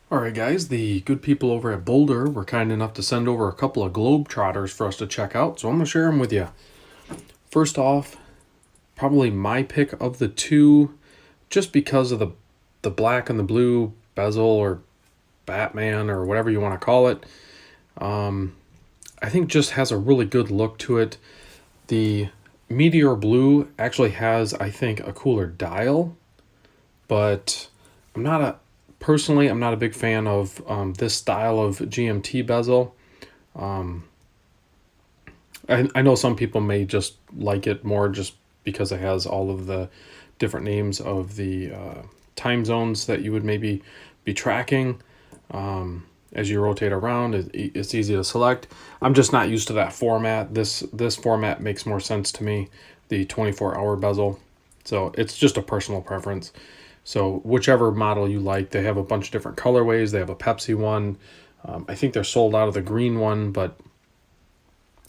Alright guys, the good people over at Boldr were kind enough to send over a couple of Globetrotters for us to check out, so I'm going to share them with you. First off, probably my pick of the two, just because of the black and the blue bezel or Batman or whatever you want to call it. I think just has a really good look to it. The Meteor Blue actually has, I think, a cooler dial, but I'm not a big fan of this style of GMT bezel. I know some people may just like it more just because it has all of the different names of the time zones that you would maybe be tracking. As you rotate around, it's easy to select. I'm just not used to that format. This format makes more sense to me, the 24-hour bezel. So it's just a personal preference. So whichever model you like, they have a bunch of different colorways. They have a Pepsi one. I think they're sold out of the green one, but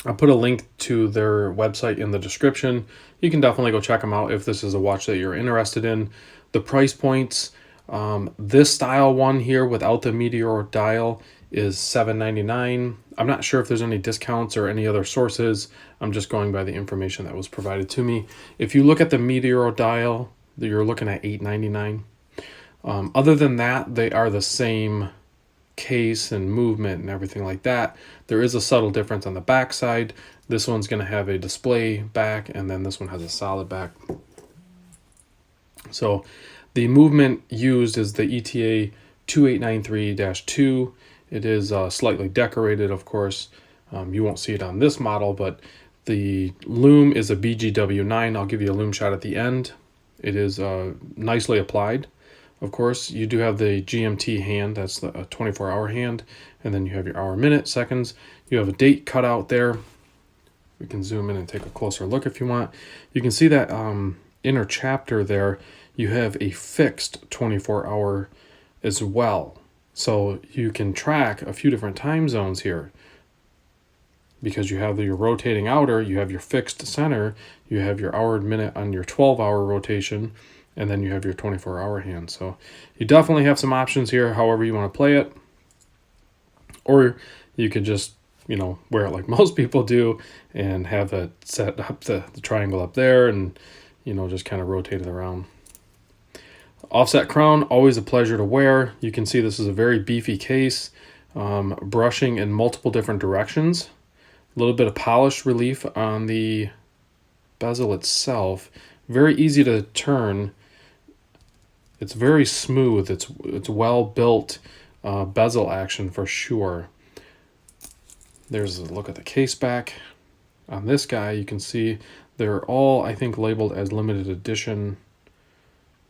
I'll put a link to their website in the description. You can definitely go check them out if this is a watch that you're interested in. The price points, this style one here without the Meteor dial is $7.99. I'm not sure if there's any discounts or any other sources. I'm just going by the information that was provided to me. If you look at the Meteor dial, you're looking at $8.99. Other than that, they are the same case and movement and everything like that. There is a subtle difference on the back side. This one's going to have a display back, and then this one has a solid back. So the movement used is the ETA 2893-2. It is slightly decorated, of course. You won't see it on this model, but the loom is a BGW9. I'll give you a loom shot at the end. It is nicely applied. Of course, you do have the GMT hand. That's the 24-hour hand. And then you have your hour, minute, seconds. You have a date cut out there. We can zoom in and take a closer look if you want. You can see that inner chapter there. You have a fixed 24-hour as well. So you can track a few different time zones here. Because you have your rotating outer, you have your fixed center, you have your hour and minute on your 12-hour rotation, and then you have your 24-hour hand. So you definitely have some options here, however you want to play it. Or you could just, wear it like most people do and have it set up the triangle up there and, just kind of rotate it around. Offset crown, always a pleasure to wear. You can see this is a very beefy case, brushing in multiple different directions. A little bit of polish relief on the bezel itself. Very easy to turn. It's very smooth. It's well built bezel action for sure. There's a look at the case back. On this guy, you can see they're all, I think, labeled as limited edition.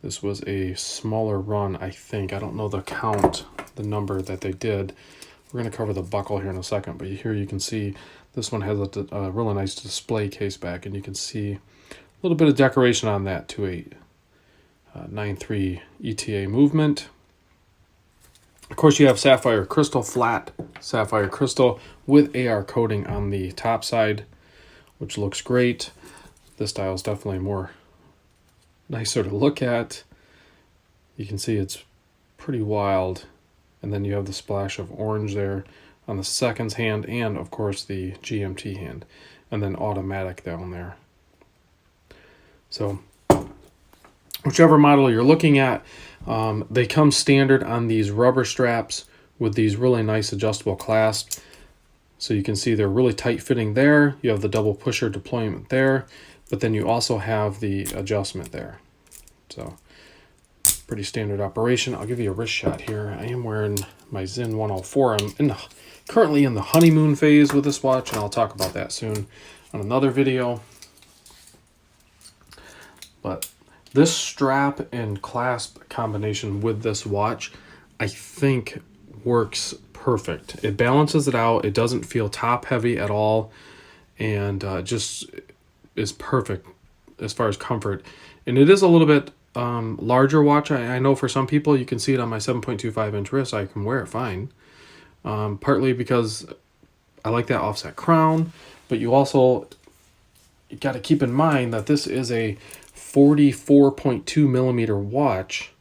This was a smaller run, I think. I don't know the count, the number that they did. We're going to cover the buckle here in a second, but here you can see this one has a really nice display case back, and you can see a little bit of decoration on that 2893 ETA movement. Of course, you have sapphire crystal, flat sapphire crystal with AR coating on the top side, which looks great. This dial is definitely more nicer to look at. You can see it's pretty wild. And then you have the splash of orange there on the seconds hand and, of course, the GMT hand. And then automatic down there. So whichever model you're looking at, they come standard on these rubber straps with these really nice adjustable clasps. So you can see they're really tight fitting there. You have the double pusher deployment there, but then you also have the adjustment there. So pretty standard operation. I'll give you a wrist shot here. I am wearing my Zen 104. I'm currently in the honeymoon phase with this watch, and I'll talk about that soon on another video. But this strap and clasp combination with this watch, I think, works perfect. It balances it out. It doesn't feel top heavy at all, and just is perfect as far as comfort. And it is a little bit larger watch. I know for some people, you can see it on my 7.25 inch wrist. I can wear it fine. Partly because I like that offset crown, but you got to keep in mind that this is a 44.2 millimeter watch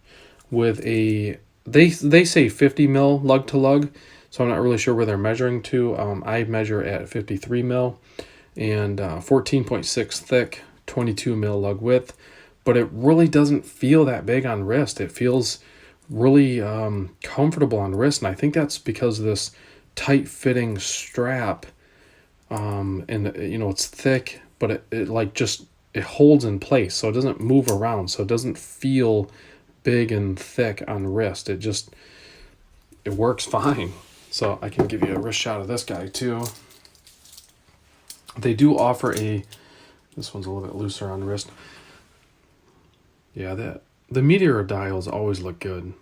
with a they say 50 mil lug to lug, so I'm not really sure where they're measuring to. I measure at 53 mil and 14.6 thick, 22 mil lug width, but it really doesn't feel that big on wrist. It feels really comfortable on wrist, and I think that's because of this tight fitting strap, and it's thick, but it like just it holds in place, so it doesn't move around, so it doesn't feel big and thick on wrist. It works fine. So I can give you a wrist shot of this guy too. They do offer this one's a little bit looser on the wrist. Yeah, the Meteor dials always look good.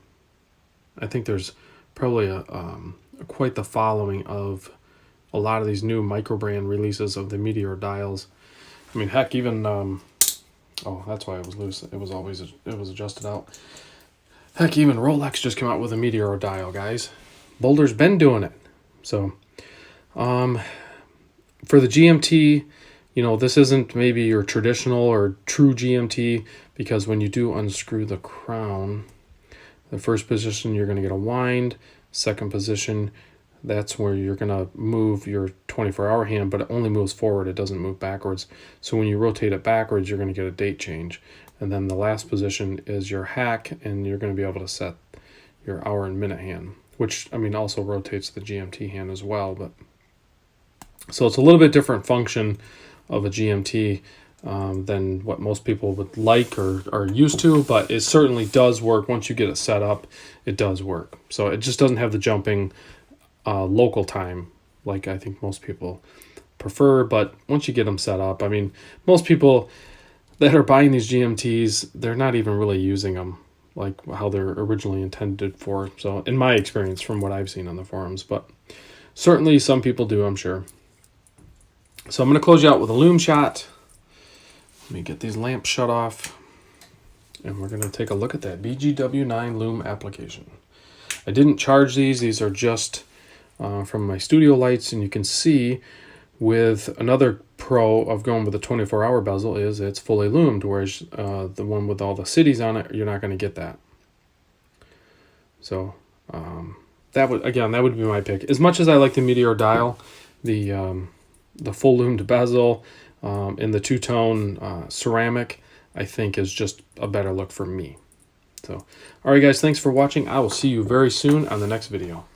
I think there's probably quite the following of a lot of these new micro brand releases of the Meteor dials. I mean, heck, even oh, that's why it was loose. It was adjusted out. Heck, even Rolex just came out with a Meteor dial, guys. Boldr's been doing it. So, for the GMT, this isn't maybe your traditional or true GMT, because when you do unscrew the crown, the first position you're going to get a wind. Second position, that's where you're going to move your 24-hour hand, but it only moves forward. It doesn't move backwards. So when you rotate it backwards, you're going to get a date change. And then the last position is your hack, and you're going to be able to set your hour and minute hand, which, I mean, also rotates the GMT hand as well. But so it's a little bit different function of a GMT than what most people would like or are used to, but it certainly does work. Once you get it set up, it does work. So it just doesn't have the jumping local time like I think most people prefer, but once you get them set up, I mean, most people that are buying these GMTs, they're not even really using them like how they're originally intended for. So in my experience, from what I've seen on the forums, but certainly some people do, I'm sure. So I'm going to close you out with a loom shot. Let me get these lamps shut off, and we're going to take a look at that BGW9 loom application. I didn't charge these. These are just from my studio lights, and you can see with another pro of going with a 24-hour bezel is it's fully loomed, whereas the one with all the cities on it, you're not going to get that. So that would be my pick. As much as I like the Meteor dial, the full loomed bezel in the two-tone ceramic, I think is just a better look for me. So, all right, guys, thanks for watching. I will see you very soon on the next video.